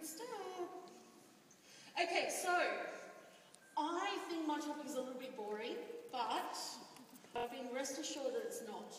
start. Okay, so I think my topic is a little bit boring, but I've been rest assured that it's not.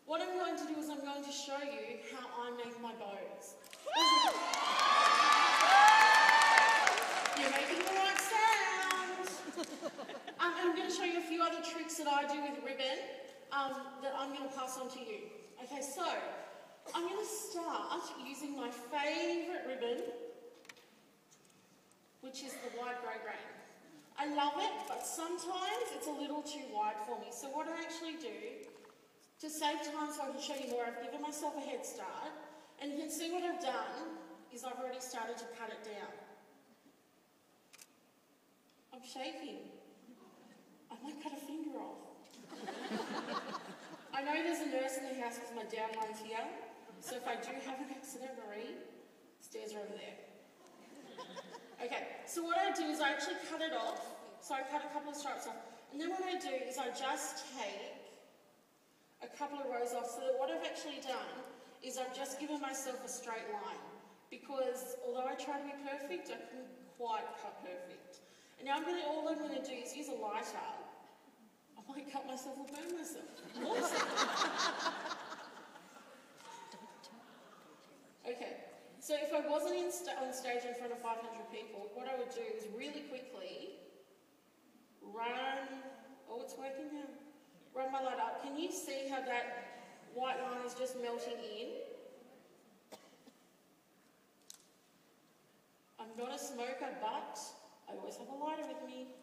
What I'm going to do is I'm going to show you how I make my bows. You're making the right sound. I'm going to show you a few other tricks that I do with ribbon that I'm going to pass on to you. Okay, so I'm going to start using my favourite ribbon, which is the wide grey grain. I love it, but sometimes it's a little too wide for me. So what I actually do, to save time so I can show you more, I've given myself a head start, and you can see what I've done is I've already started to cut it down. I'm shaking. I might cut a finger off. I know there's a nurse in the house because my downline's here, so if I do have an accident, Marie, stairs are over there. Okay, so what I do is I actually cut it off, so I cut a couple of stripes off, and then what I do is I just take a couple of rows off, so that what I've actually done is I've just given myself a straight line, because although I try to be perfect, I couldn't quite cut perfect. And now all I'm going to do is use a lighter. I might cut myself or burn myself. Awesome. Okay, so if I wasn't on stage in front of 500 people, what I would do is really quickly run, oh, it's working now, run my light up. Can you see how that white line is just melting in? I'm not a smoker, but I always have a lighter with me.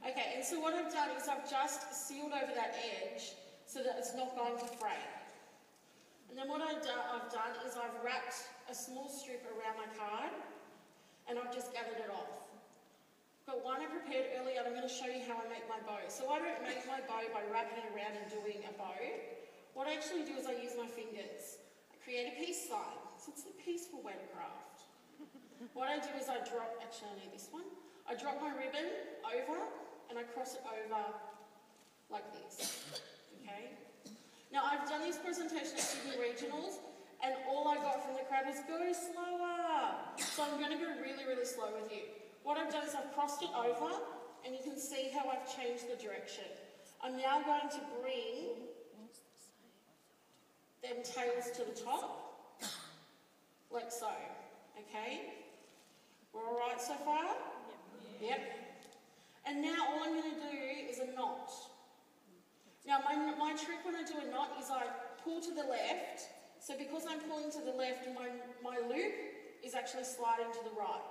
Okay, and so what I've done is I've just sealed over that edge so that it's not going to fray. And then what I've done is I've wrapped a small strip around my card and I've just gathered it off. But one I prepared earlier, and I'm going to show you how I make my bow. So I don't make my bow by wrapping it around and doing a bow. What I actually do is I use my fingers. I create a peace sign. So it's a peaceful way to craft. What I do is I drop, actually I need this one. I drop my ribbon over and I cross it over like this, okay? Now I've done this presentation at Sydney Regionals and all I got from the crowd was go slower. So I'm going to go really, really slow with you. What I've done is I've crossed it over and you can see how I've changed the direction. I'm now going to bring them tails to the top, like so, okay? We're all right so far? Yep. And now all I'm going to do is a knot. Now my trick when I do a knot is I pull to the left. So because I'm pulling to the left, my loop is actually sliding to the right.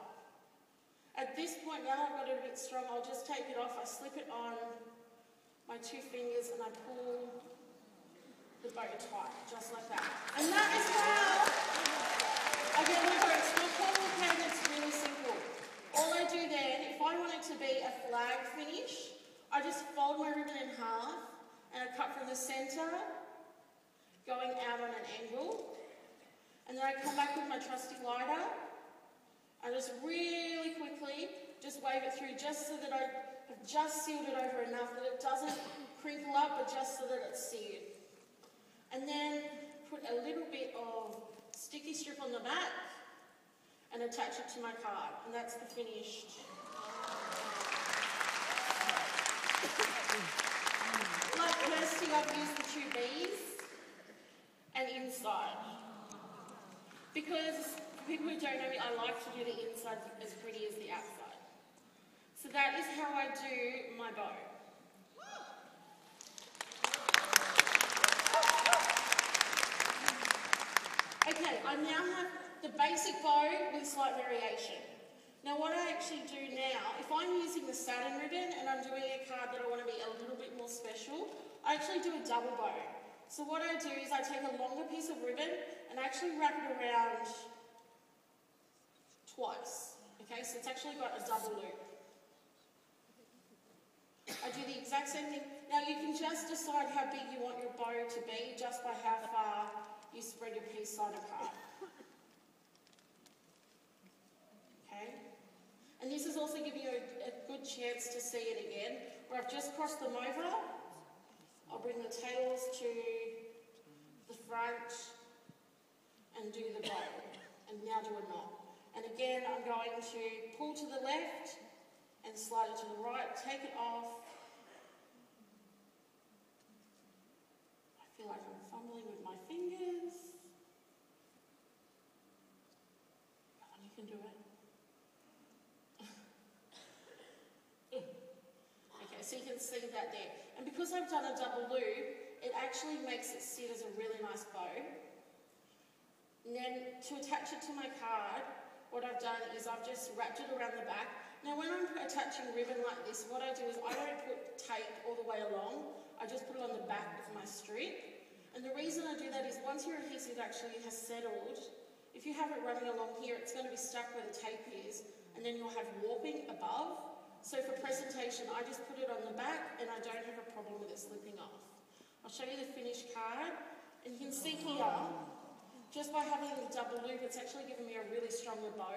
At this point, now I've got it a bit strong, I'll just take it off, I slip it on my two fingers and I pull the bow tight, just like that. And that is how I get my bow. It's not complicated, it's really simple. All I do then, if I want it to be a flag finish, I just fold my ribbon in half and I cut from the centre, going out on an angle, and then I come back with my trusty lighter. I just really quickly just wave it through just so that I have just sealed it over enough that it doesn't crinkle up, but just so that it's sealed. And then put a little bit of sticky strip on the back and attach it to my card, and that's the finished. Like Kirsty, I've used the two B's and inside. Because for people who don't know me, I like to do the inside as pretty as the outside. So that is how I do my bow. Okay, I now have the basic bow with slight variation. Now what I actually do now, if I'm using the satin ribbon and I'm doing a card that I want to be a little bit more special, I actually do a double bow. So what I do is I take a longer piece of ribbon and I actually wrap it around twice. Okay, so it's actually got a double loop. I do the exact same thing. Now you can just decide how big you want your bow to be just by how far you spread your piece side apart. Okay? And this is also giving you a good chance to see it again, where I've just crossed them over. I'll bring the tails to the front and do the bow, and now do a knot. And again, I'm going to pull to the left and slide it to the right, take it off. I feel like I'm fumbling with my fingers. Come on, you can do it. Okay, so you can see that there. And because I've done a double loop, it actually makes it sit as a really nice bow. And then to attach it to my card, what I've done is I've just wrapped it around the back. Now when I'm attaching ribbon like this, what I do is I don't put tape all the way along, I just put it on the back of my strip. And the reason I do that is once your adhesive actually has settled, if you have it running along here, it's going to be stuck where the tape is, and then you'll have warping above. So for presentation, I just put it on the back and I don't have a problem with it slipping off. I'll show you the finished card, and you can see here, just by having the double loop, it's actually given me a really stronger bow,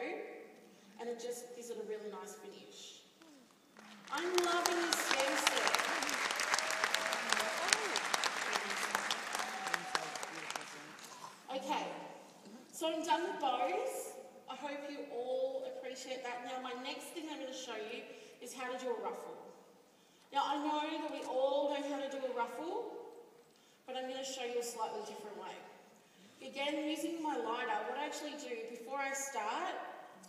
and it just gives it a really nice finish. I'm loving this stem set. Okay, so I'm done with bows. I hope you all appreciate that. Now my next thing I'm going to show you is how to do a ruffle. Now I know that we all know how to do a ruffle, but I'm going to show you a slightly different way. Again, using my lighter, what I actually do before I start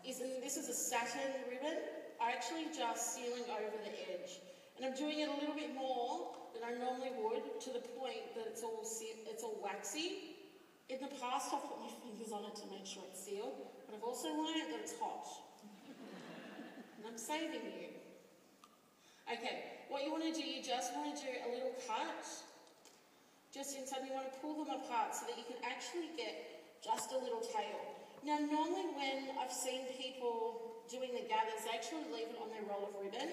is, and this is a satin ribbon, I actually just sealing over the edge. And I'm doing it a little bit more than I normally would, to the point that it's all waxy. In the past, I've put my fingers on it to make sure it's sealed, but I've also learned that it's hot. And I'm saving you. Okay, what you want to do, you just want to do a little cut just inside. You want to pull them apart so that you can actually get just a little tail. Now normally when I've seen people doing the gathers, they actually leave it on their roll of ribbon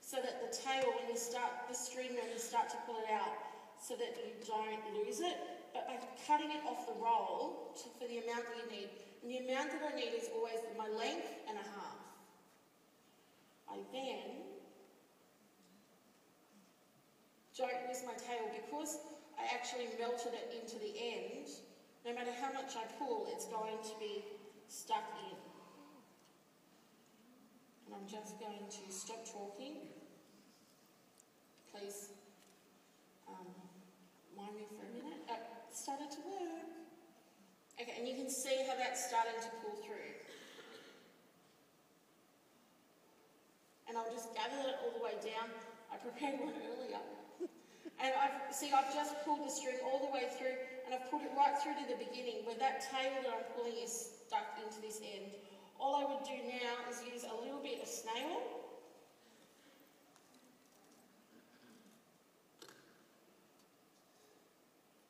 so that the tail, when you start the string, when you start to pull it out, so that you don't lose it. But by cutting it off the roll for the amount that you need, and the amount that I need is always my length and a half. I then don't lose my tail because I actually melted it into the end. No matter how much I pull, it's going to be stuck in. And I'm just going to stop talking. Please mind me for a minute. Oh, it started to work. Okay, and you can see how that's starting to pull through. And I'll just gather it all the way down. I prepared one earlier. And I've just pulled the string all the way through, and I've pulled it right through to the beginning where that tail that I'm pulling is stuck into this end. All I would do now is use a little bit of snail.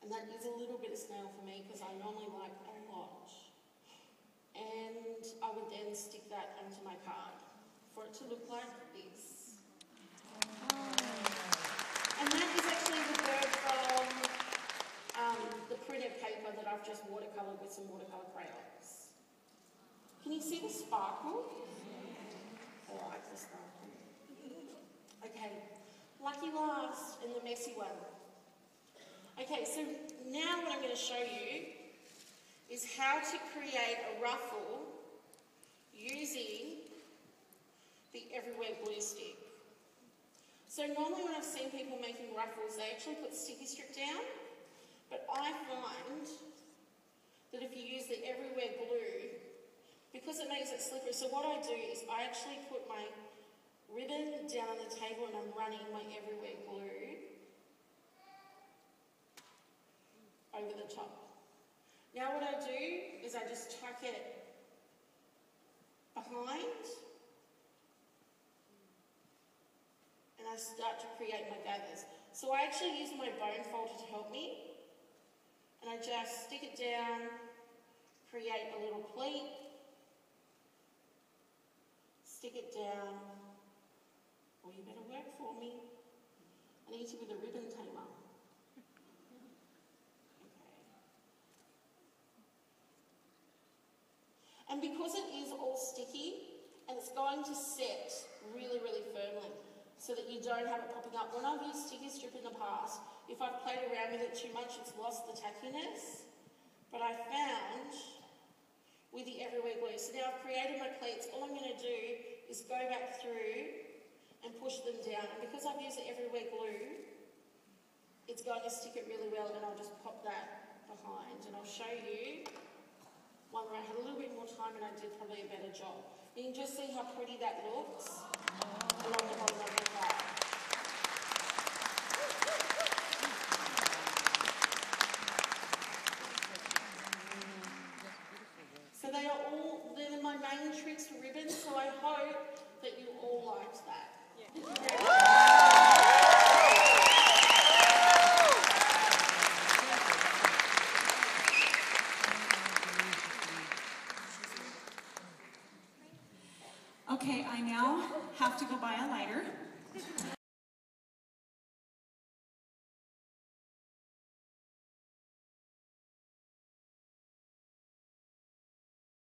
And that is a little bit of snail for me because I normally like a lot. And I would then stick that onto my card for it to look like this. And that is actually the bird from the printed paper that I've just watercoloured with some watercolour crayons. Can you see the sparkle? I like the sparkle. Okay, lucky last and the messy one. Okay, so now what I'm going to show you is how to create a ruffle using the Everywhere glue stick. So normally when I've seen people making ruffles, they actually put sticky strip down, but I find that if you use the Everywhere glue, because it makes it slippery, so what I do is I actually put my ribbon down on the table and I'm running my Everywhere glue over the top. Now what I do is I just tuck it behind and I start to create my gathers. So I actually use my bone folder to help me, and I just stick it down, create a little pleat, stick it down. Oh, you better work for me. I need to be the ribbon tamer. And because it is all sticky, and it's going to set really, really firmly so that you don't have it popping up. When I've used sticky strip in the past, if I've played around with it too much, it's lost the tackiness. But I found with the Everywhere glue, so now I've created my pleats, all I'm going to do is go back through and push them down. And because I've used the Everywhere glue, it's going to stick it really well, and I'll just pop that behind. And I'll show you one where I had a little bit more time and I did probably a better job. You can just see how pretty that looks along the bottom of the card. So they're my main tricks for ribbons, so I hope that you all liked that. Okay, I now have to go buy a lighter.